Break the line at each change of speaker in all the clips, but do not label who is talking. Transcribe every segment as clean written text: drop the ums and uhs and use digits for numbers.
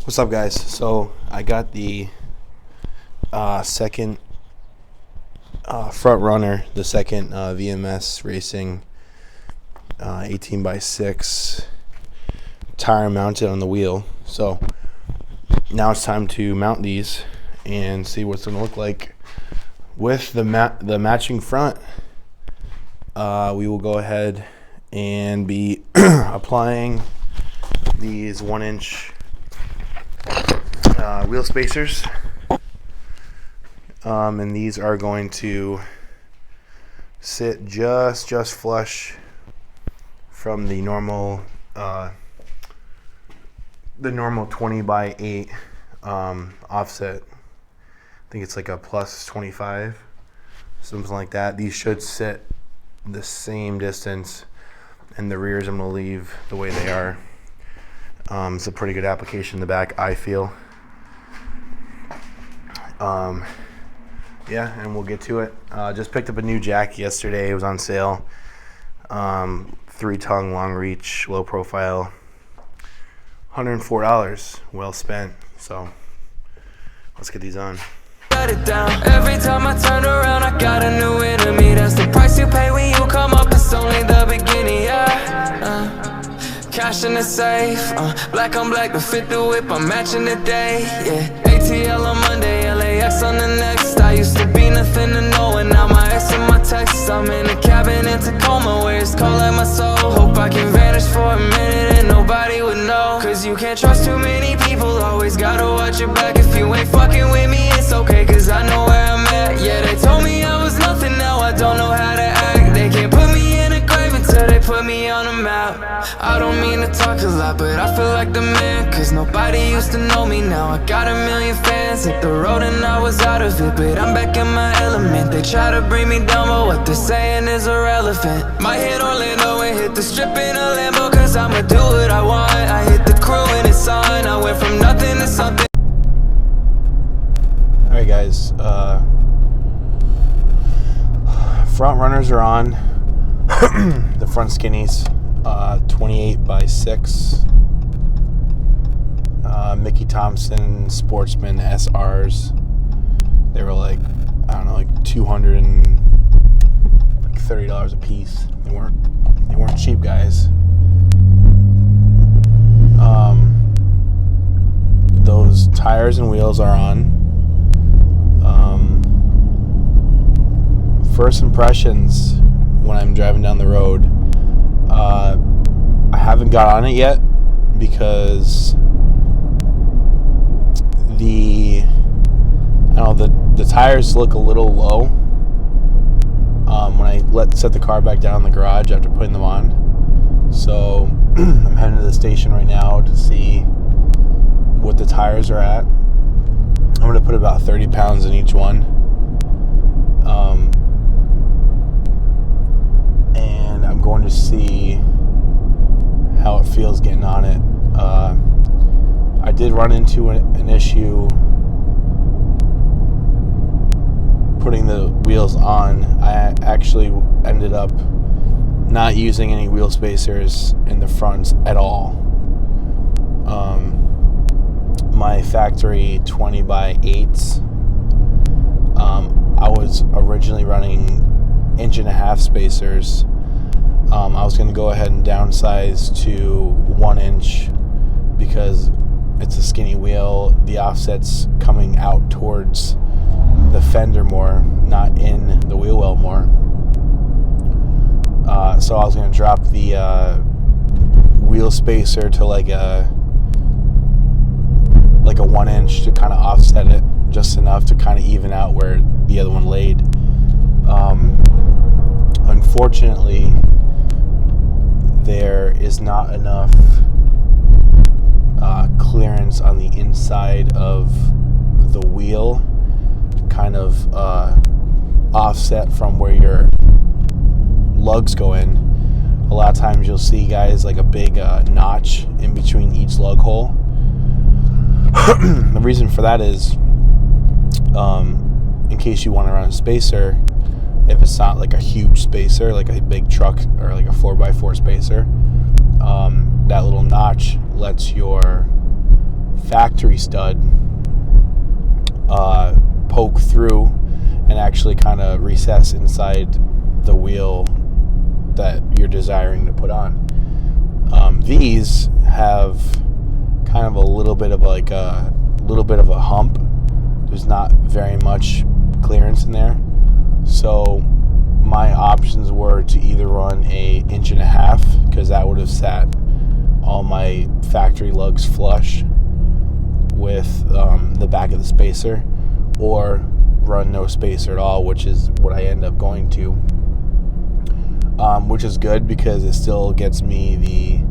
What's up, guys? So I got the second front runner, the second VMS Racing 18x6 tire mounted on the wheel. So now it's time to mount these and see what's going to look like with the matching front. We will go ahead and be applying these 1-inch wheel spacers, and these are going to sit just flush from the normal 20x8 offset. I think it's like a plus 25, something like that. These should sit the same distance, and the rears I'm going to leave the way they are. It's a pretty good application in the back, I feel. Yeah, and we'll get to it. Just picked up a new jack yesterday. It was on sale. 3-tongue, long reach, low profile. $104. Well spent. So let's get these on.
It down. Every time I turn around, I got a new enemy. That's the price you pay when you come up. It's only the beginning, yeah. Cash in the safe, black on black, the fit the whip, I'm matching the day, yeah. ATL on Monday, LAX on the next. I used to be nothing to no one, now my ex in my texts. I'm in a cabin in Tacoma where it's cold like my soul. Hope I can vanish for a minute and nobody would know. Cause you can't trust too many people, always gotta watch your back. If you ain't fucking with me, it's okay, cause I know where I'm at. Yeah, they told me I was nothing, now I don't know how to act. They can't put me in a grave until they put me on a map. I don't mean to talk a lot, but I feel like the man, cause nobody used to know me. Now I got a million fans, hit the road and I was out of it, but I'm back in my element. They try to bring me down, but what they're saying is irrelevant. Might hit Orlando and hit the strip in a Lambo, cause I'ma do what I want. I hit the crew and it's on. I went from nothing to something.
Alright, guys, front runners are on. The front skinnies, 28x6 Mickey Thompson Sportsman SRs. They were like, I don't know, like $230 a piece. They weren't cheap, guys. Those tires and wheels are on. First impressions when I'm driving down the road, I haven't got on it yet because the tires look a little low when I set the car back down in the garage after putting them on. So I'm heading to the station right now to see what the tires are at. I'm going to put about 30 pounds in each one. And I'm going to see how it feels getting on it. I did run into an issue putting the wheels on. I actually ended up not using any wheel spacers in the fronts at all. My factory 20x8s, I was originally running 1.5-inch spacers. I was going to go ahead and downsize to 1-inch because it's a skinny wheel. The offset's coming out towards the fender more, not in the wheel well more. So I was going to drop the wheel spacer to like a 1-inch to kind of offset it just enough to kind of even out where the other one laid. Unfortunately, there is not enough clearance on the inside of the wheel, kind of offset from where your lugs go in. A lot of times you'll see, guys, like a big notch in between each lug hole. The reason for that is in case you want to run a spacer, if it's not like a huge spacer, like a big truck or like a 4x4 spacer, that little notch lets your factory stud poke through and actually kind of recess inside the wheel that you're desiring to put on. These have kind of a little bit of a hump. There's not very much clearance in there. So my options were to either run a 1.5 inches, because that would have sat all my factory lugs flush with the back of the spacer, or run no spacer at all, which is what I end up going to, which is good because it still gets me the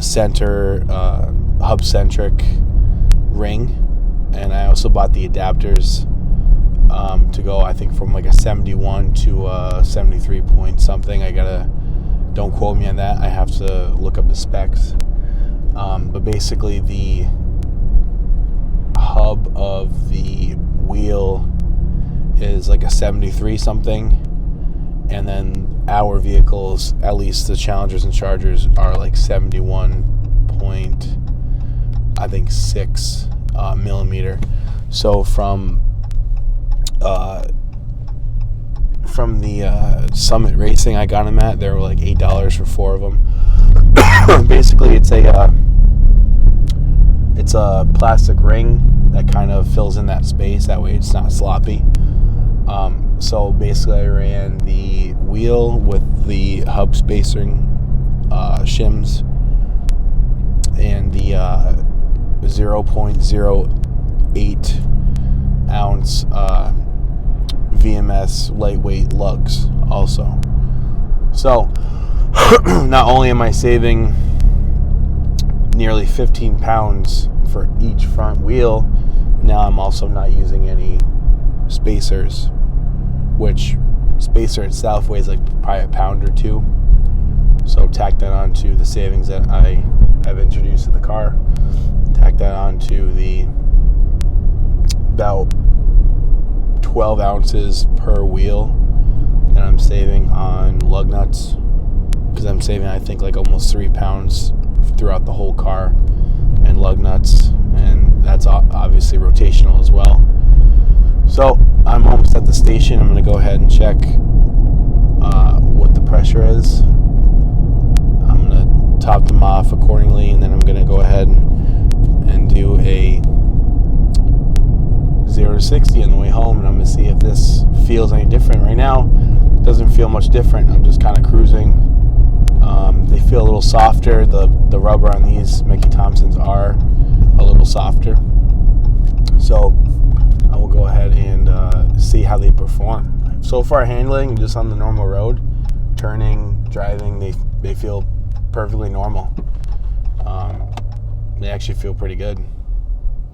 center hub-centric ring, and I also bought the adapters to go, I think, from like a 71 to a 73 point something. Don't quote me on that, I have to look up the specs. But basically the hub of the wheel is like a 73 something, and then our vehicles, at least the Challengers and Chargers, are like 71.6 millimeter. So from the Summit Racing I got them at, they were like $8 for 4 of them. Basically, it's a plastic ring that kind of fills in that space. That way, it's not sloppy. So basically, I ran the wheel with the hub spacing shims and the 0.08 ounce VMS lightweight lugs also. So not only am I saving nearly 15 pounds for each front wheel, now I'm also not using any spacers, which spacer itself weighs like probably a pound or 2. So tack that onto the savings that I have introduced to the car, tack that onto the about 12 ounces per wheel that I'm saving on lug nuts, because I'm saving, I think, like almost 3 pounds throughout the whole car, and lug nuts, and that's obviously rotational as well. So I'm almost at the station. I'm going to go ahead and check what the pressure is. I'm going to top them off accordingly, and then I'm going to go ahead and do a 0 to 60 on the way home, and I'm going to see if this feels any different. Right now, it doesn't feel much different. I'm just kind of cruising. They feel a little softer. The rubber on these Mickey Thompsons are a little softer. So I will go ahead and see how they perform. So far, handling just on the normal road, turning, driving, they feel perfectly normal. They actually feel pretty good.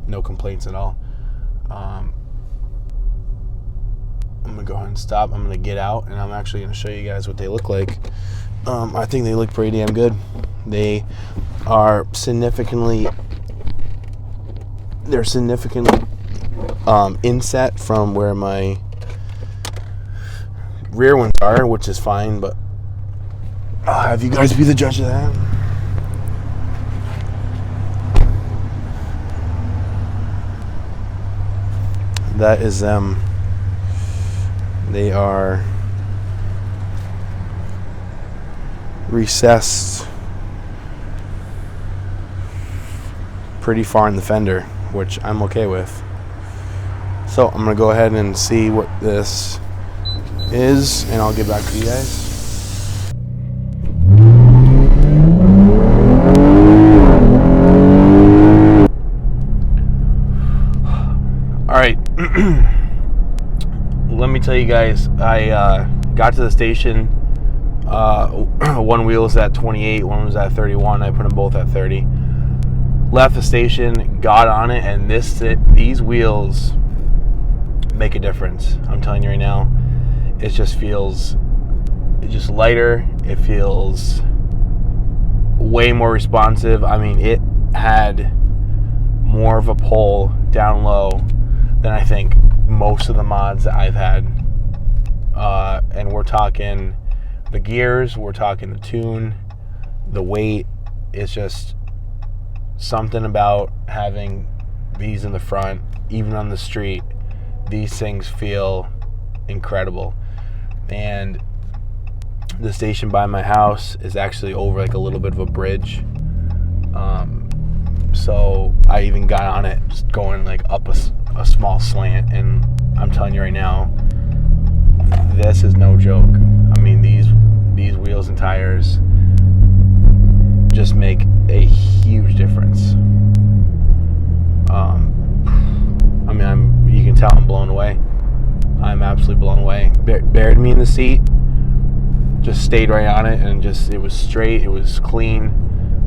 No complaints at all. I'm going to go ahead and stop. I'm going to get out, and I'm actually going to show you guys what they look like. I think they look pretty damn good. They are significantly inset from where my rear ones are, which is fine, but I'll have you guys be the judge of that. That is them. They are recessed pretty far in the fender, which I'm okay with. So I'm going to go ahead and see what this is, and I'll get back to you guys. Alright, let me tell you guys, I got to the station. One wheel was at 28, one was at 31. I put them both at 30. Left the station, got on it, and these wheels make a difference. I'm telling you right now, it just lighter. It feels way more responsive. I mean, it had more of a pull down low than I think most of the mods that I've had. And we're talking the gears, we're talking the tune, the weight is just something about having these in the front, even on the street. These things feel incredible. And the station by my house is actually over like a little bit of a bridge. So I even got on it just going like up a small slant, and I'm telling you right now, this is no joke. I mean, these wheels and tires just make a huge difference. I mean, you can tell I'm blown away. I'm absolutely blown away. Buried me in the seat, just stayed right on it, and it was straight, it was clean.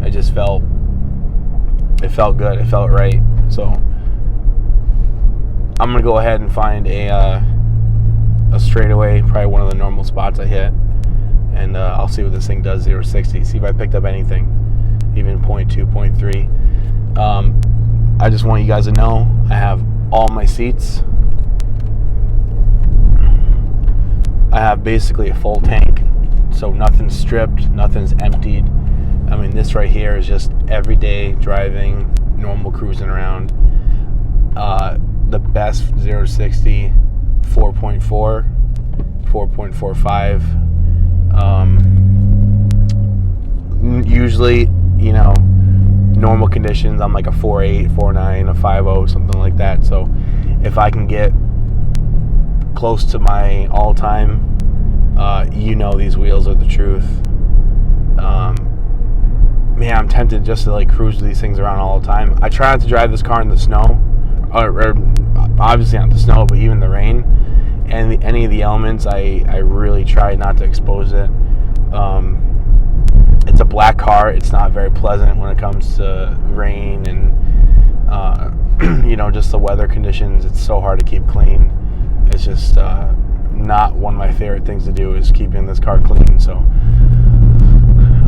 It felt good, it felt right. So I'm gonna go ahead and find a straightaway, probably one of the normal spots I hit, and I'll see what this thing does 0 to 60. See if I picked up anything, even 0.2, 0.3. I just want you guys to know I have all my seats. I have basically a full tank, so nothing's stripped, nothing's emptied. I mean, this right here is just everyday driving, normal cruising around. The best 0 to 60, 4.4, 4.45. Usually, normal conditions, I'm like a 4.8, 4.9, a 5.0, something like that. So if I can get close to my all-time, these wheels are the truth. Man, I'm tempted just to like cruise these things around all the time. I try not to drive this car in the snow, or obviously not the snow, but even the rain and any of the elements. I really try not to expose it. It's a black car. It's not very pleasant when it comes to rain and just the weather conditions. It's so hard to keep clean. It's just not one of my favorite things to do, is keeping this car clean. So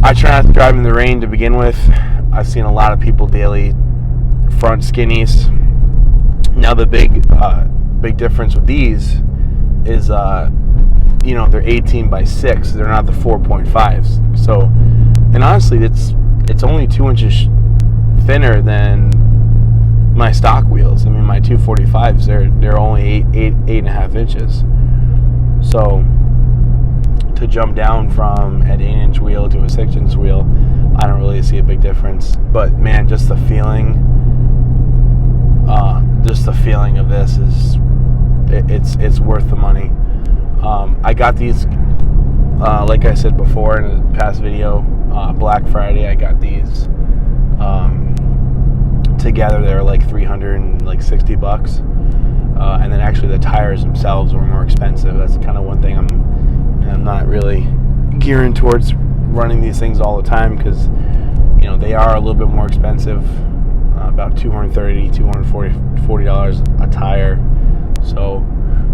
I try not to drive in the rain to begin with. I've seen a lot of people daily front skinnies. Now the big difference with these is they're 18 by 6. They're not the 4.5s. So, and honestly, it's only 2 inches thinner than my stock wheels. I mean, my 245s, they're only 8.5 inches. So to jump down from an 8-inch wheel to a 6-inch wheel, I don't really see a big difference. But man, just the feeling of this is it's worth the money. I got these, like I said before in a past video, Black Friday. I got these together. They're like $360, and then actually the tires themselves were more expensive. That's kind of one thing I'm not really gearing towards running these things all the time, because they are a little bit more expensive, about $230, $240 a tire. So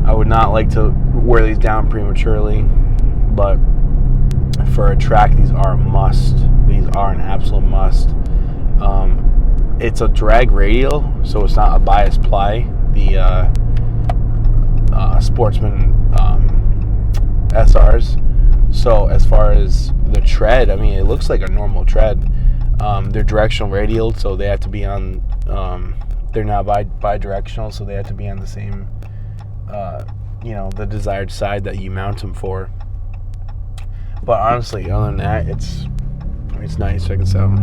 I would not like to wear these down prematurely, but for a track, these are a must. These are an absolute must. It's a drag radial, so it's not a bias ply. The Sportsman SRs. So as far as the tread, I mean, it looks like a normal tread. They're directional radial, so they have to be on. They're not bi-directional, so they have to be on the same, the desired side that you mount them for. But honestly, other than that, it's nice. Check this out.